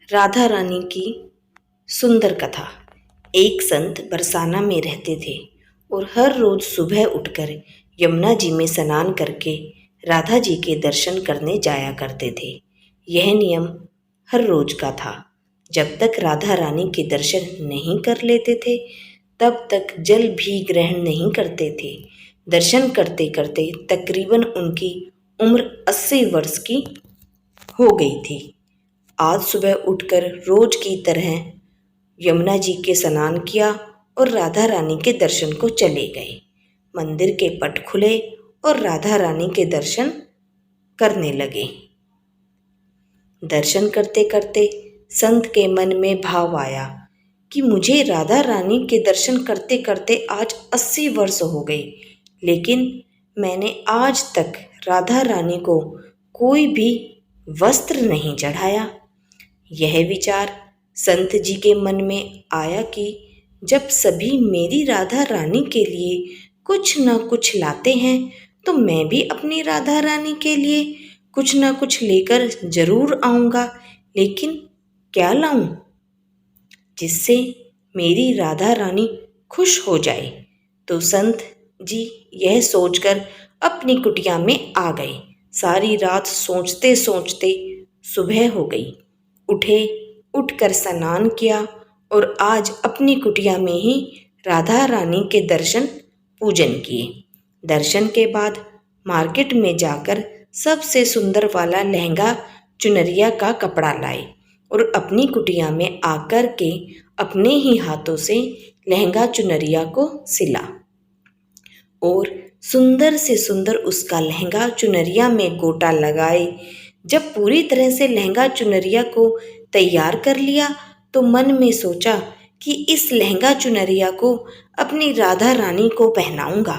राधा रानी की सुंदर कथा। एक संत बरसाना में रहते थे और हर रोज सुबह उठकर यमुना जी में स्नान करके राधा जी के दर्शन करने जाया करते थे। यह नियम हर रोज का था। जब तक राधा रानी के दर्शन नहीं कर लेते थे तब तक जल भी ग्रहण नहीं करते थे। दर्शन करते करते तकरीबन उनकी उम्र 80 वर्ष की हो गई थी। आज सुबह उठकर रोज की तरह यमुना जी के स्नान किया और राधा रानी के दर्शन को चले गए। मंदिर के पट खुले और राधा रानी के दर्शन करने लगे। दर्शन करते करते संत के मन में भाव आया कि मुझे राधा रानी के दर्शन करते करते आज 80 वर्ष हो गए, लेकिन मैंने आज तक राधा रानी को कोई भी वस्त्र नहीं चढ़ाया। यह विचार संत जी के मन में आया कि जब सभी मेरी राधा रानी के लिए कुछ न कुछ लाते हैं तो मैं भी अपनी राधा रानी के लिए कुछ न कुछ लेकर जरूर आऊँगा, लेकिन क्या लाऊं जिससे मेरी राधा रानी खुश हो जाए। तो संत जी यह सोचकर अपनी कुटिया में आ गए। सारी रात सोचते सोचते सुबह हो गई। उठकर स्नान किया और आज अपनी कुटिया में ही राधा रानी के दर्शन पूजन किए। दर्शन के बाद मार्केट में जाकर सबसे सुंदर वाला लहंगा चुनरिया का कपड़ा लाए और अपनी कुटिया में आकर के अपने ही हाथों से लहंगा चुनरिया को सिला और सुंदर से सुंदर उसका लहंगा चुनरिया में गोटा लगाए। जब पूरी तरह से लहंगा चुनरिया को तैयार कर लिया तो मन में सोचा कि इस लहंगा चुनरिया को अपनी राधा रानी को पहनाऊंगा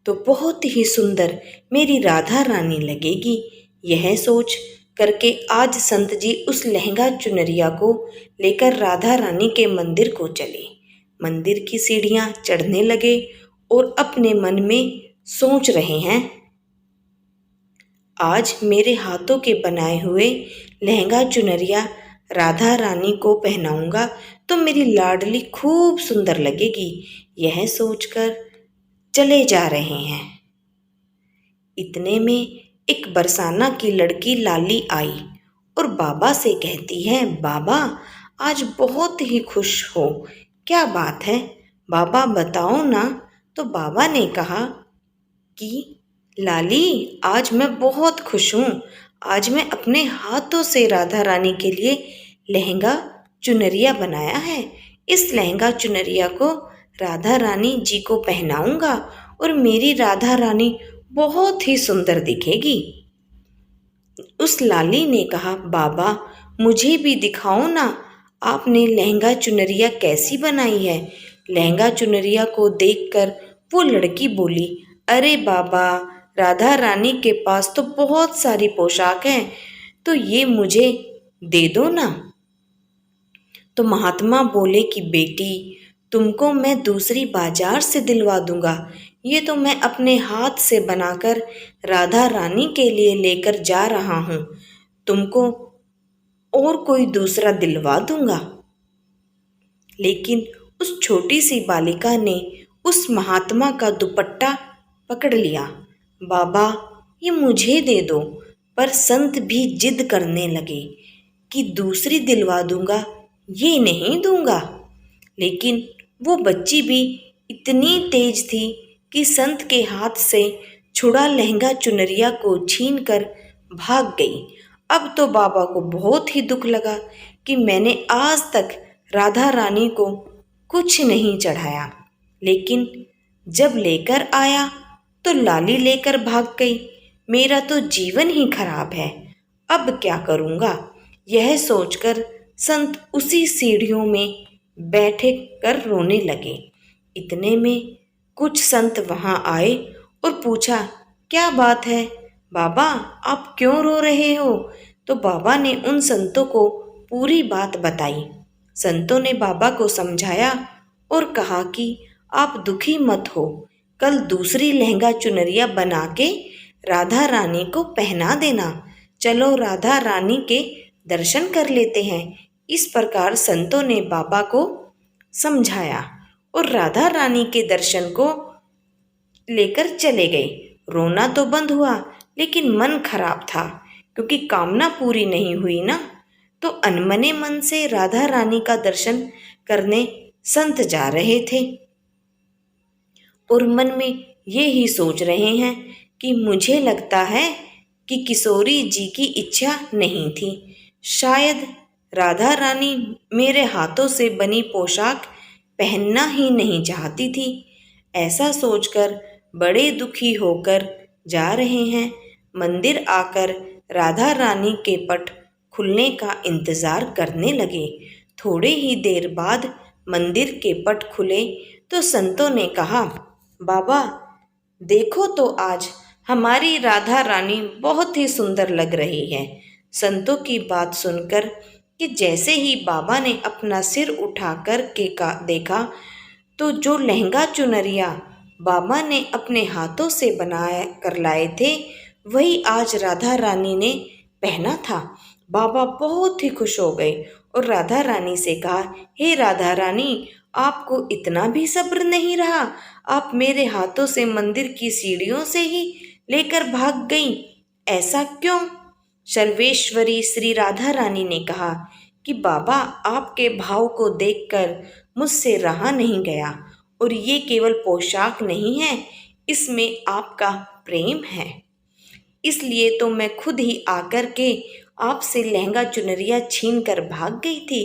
तो बहुत ही सुंदर मेरी राधा रानी लगेगी। यह सोच करके आज संत जी उस लहंगा चुनरिया को लेकर राधा रानी के मंदिर को चले। मंदिर की सीढ़ियां चढ़ने लगे और अपने मन में सोच रहे हैं, आज मेरे हाथों के बनाए हुए लहंगा चुनरिया राधा रानी को पहनाऊंगा तो मेरी लाडली खूब सुंदर लगेगी। यह सोचकर चले जा रहे हैं। इतने में एक बरसाना की लड़की लाली आई और बाबा से कहती है, बाबा आज बहुत ही खुश हो, क्या बात है बाबा बताओ ना। तो बाबा ने कहा कि लाली आज मैं बहुत खुश हूँ। आज मैं अपने हाथों से राधा रानी के लिए लहंगा चुनरिया बनाया है। इस लहंगा चुनरिया को राधा रानी जी को पहनाऊंगा और मेरी राधा रानी बहुत ही सुंदर दिखेगी। उस लाली ने कहा, बाबा मुझे भी दिखाओ ना, आपने लहंगा चुनरिया कैसी बनाई है। लहंगा चुनरिया को देखकर वो लड़की बोली, अरे बाबा राधा रानी के पास तो बहुत सारी पोशाक हैं, तो ये मुझे दे दो ना। तो महात्मा बोले कि बेटी तुमको मैं दूसरी बाजार से दिलवा दूंगा, ये तो मैं अपने हाथ से बनाकर राधा रानी के लिए लेकर जा रहा हूँ, तुमको और कोई दूसरा दिलवा दूंगा। लेकिन उस छोटी सी बालिका ने उस महात्मा का दुपट्टा पकड़ लिया, बाबा ये मुझे दे दो। पर संत भी जिद करने लगे कि दूसरी दिलवा दूंगा, ये नहीं दूंगा। लेकिन वो बच्ची भी इतनी तेज थी कि संत के हाथ से छुड़ा लहंगा चुनरिया को छीन कर भाग गई। अब तो बाबा को बहुत ही दुख लगा कि मैंने आज तक राधा रानी को कुछ नहीं चढ़ाया, लेकिन जब लेकर आया तो लाली लेकर भाग गई। मेरा तो जीवन ही खराब है, अब क्या करूँगा। यह सोचकर संत उसी सीढ़ियों में बैठे कर रोने लगे। इतने में कुछ संत वहाँ आए और पूछा, क्या बात है बाबा आप क्यों रो रहे हो। तो बाबा ने उन संतों को पूरी बात बताई। संतों ने बाबा को समझाया और कहा कि आप दुखी मत हो, कल दूसरी लहंगा चुनरिया बना के राधा रानी को पहना देना। चलो राधा रानी के दर्शन कर लेते हैं। इस प्रकार संतों ने बाबा को समझाया और राधा रानी के दर्शन को लेकर चले गए। रोना तो बंद हुआ, लेकिन मन खराब था क्योंकि कामना पूरी नहीं हुई ना। तो अनमने मन से राधा रानी का दर्शन करने संत जा रहे थे और मन में ये ही सोच रहे हैं कि मुझे लगता है कि किशोरी जी की इच्छा नहीं थी। शायद राधा रानी मेरे हाथों से बनी पोशाक पहनना ही नहीं चाहती थी। ऐसा सोचकर बड़े दुखी होकर जा रहे हैं। मंदिर आकर राधा रानी के पट खुलने का इंतज़ार करने लगे। थोड़े ही देर बाद मंदिर के पट खुले तो संतों ने कहा, बाबा देखो तो आज हमारी राधा रानी बहुत ही सुंदर लग रही है। संतों की बात सुनकर कि जैसे ही बाबा ने अपना सिर उठाकर के का देखा तो जो लहंगा चुनरिया बाबा ने अपने हाथों से बनाया कर लाए थे वही आज राधा रानी ने पहना था। बाबा बहुत ही खुश हो गए और राधा रानी से कहा, हे राधा रानी, आपको इतना भी सब्र नहीं रहा? आप मेरे हाथों से मंदिर की सीढ़ियों से ही लेकर भाग गईं, ऐसा क्यों? सर्वेश्वरी श्री राधा रानी ने कहा कि बाबा आपके भाव को देखकर मुझसे रहा नहीं गया और ये केवल पोशाक नहीं है, इसमें आपका प्रेम है। इसलिए तो मैं खुद ही आकर के आपसे लहंगा चुनरिया छीन कर भाग गई थी।